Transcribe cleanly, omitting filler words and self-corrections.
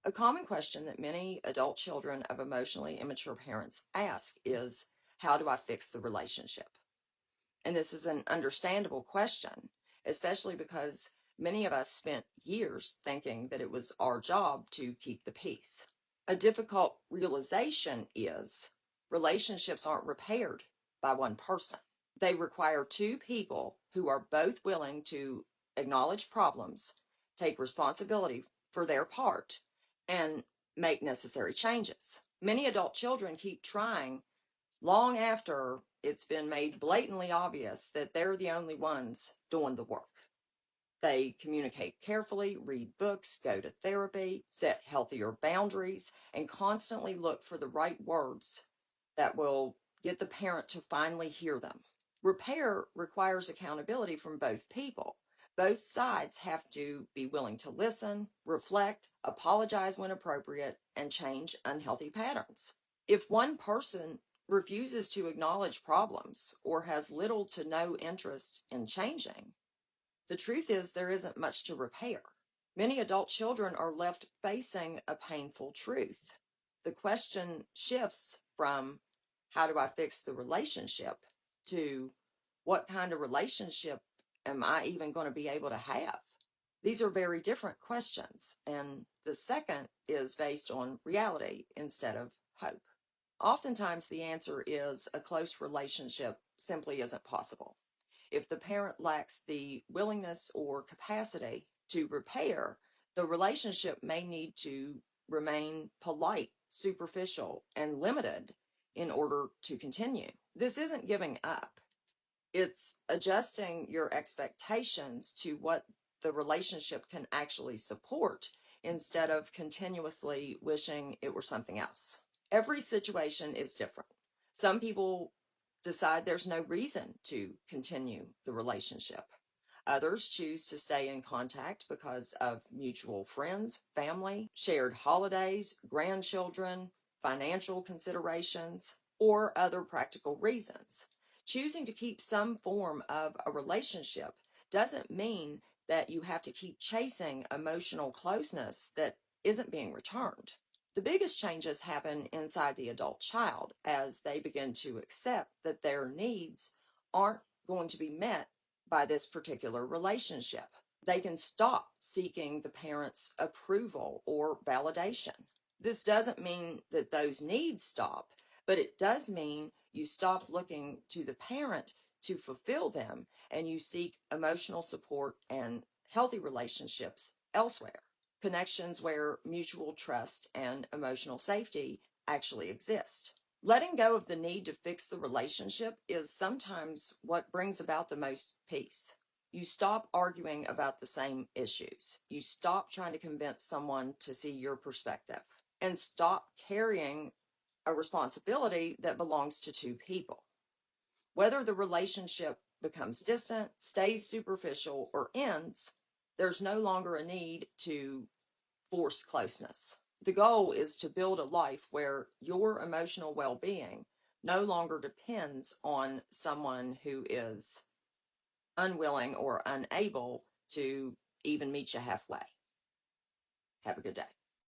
A common question that many adult children of emotionally immature parents ask is, how do I fix the relationship? And this is an understandable question, especially because many of us spent years thinking that it was our job to keep the peace. A difficult realization is relationships aren't repaired by one person. They require two people who are both willing to acknowledge problems, take responsibility for their part, and make necessary changes. Many adult children keep trying long after it's been made blatantly obvious that they're the only ones doing the work. They communicate carefully, read books, go to therapy, set healthier boundaries, and constantly look for the right words that will get the parent to finally hear them. Repair requires accountability from both people. Both sides have to be willing to listen, reflect, apologize when appropriate, and change unhealthy patterns. If one person refuses to acknowledge problems or has little to no interest in changing, the truth is there isn't much to repair. Many adult children are left facing a painful truth. The question shifts from, how do I fix the relationship, to, what kind of relationship am I even going to be able to have? These are very different questions, and the second is based on reality instead of hope. Oftentimes the answer is a close relationship simply isn't possible. If the parent lacks the willingness or capacity to repair, the relationship may need to remain polite, superficial, and limited in order to continue. This isn't giving up. It's adjusting your expectations to what the relationship can actually support instead of continuously wishing it were something else. Every situation is different. Some people decide there's no reason to continue the relationship. Others choose to stay in contact because of mutual friends, family, shared holidays, grandchildren, financial considerations, or other practical reasons. Choosing to keep some form of a relationship doesn't mean that you have to keep chasing emotional closeness that isn't being returned. The biggest changes happen inside the adult child as they begin to accept that their needs aren't going to be met by this particular relationship. They can stop seeking the parent's approval or validation. This doesn't mean that those needs stop, but it does mean you stop looking to the parent to fulfill them and you seek emotional support and healthy relationships elsewhere. Connections where mutual trust and emotional safety actually exist. Letting go of the need to fix the relationship is sometimes what brings about the most peace. You stop arguing about the same issues. You stop trying to convince someone to see your perspective and stop carrying a responsibility that belongs to two people. Whether the relationship becomes distant, stays superficial, or ends, there's no longer a need to force closeness. The goal is to build a life where your emotional well-being no longer depends on someone who is unwilling or unable to even meet you halfway. Have a good day.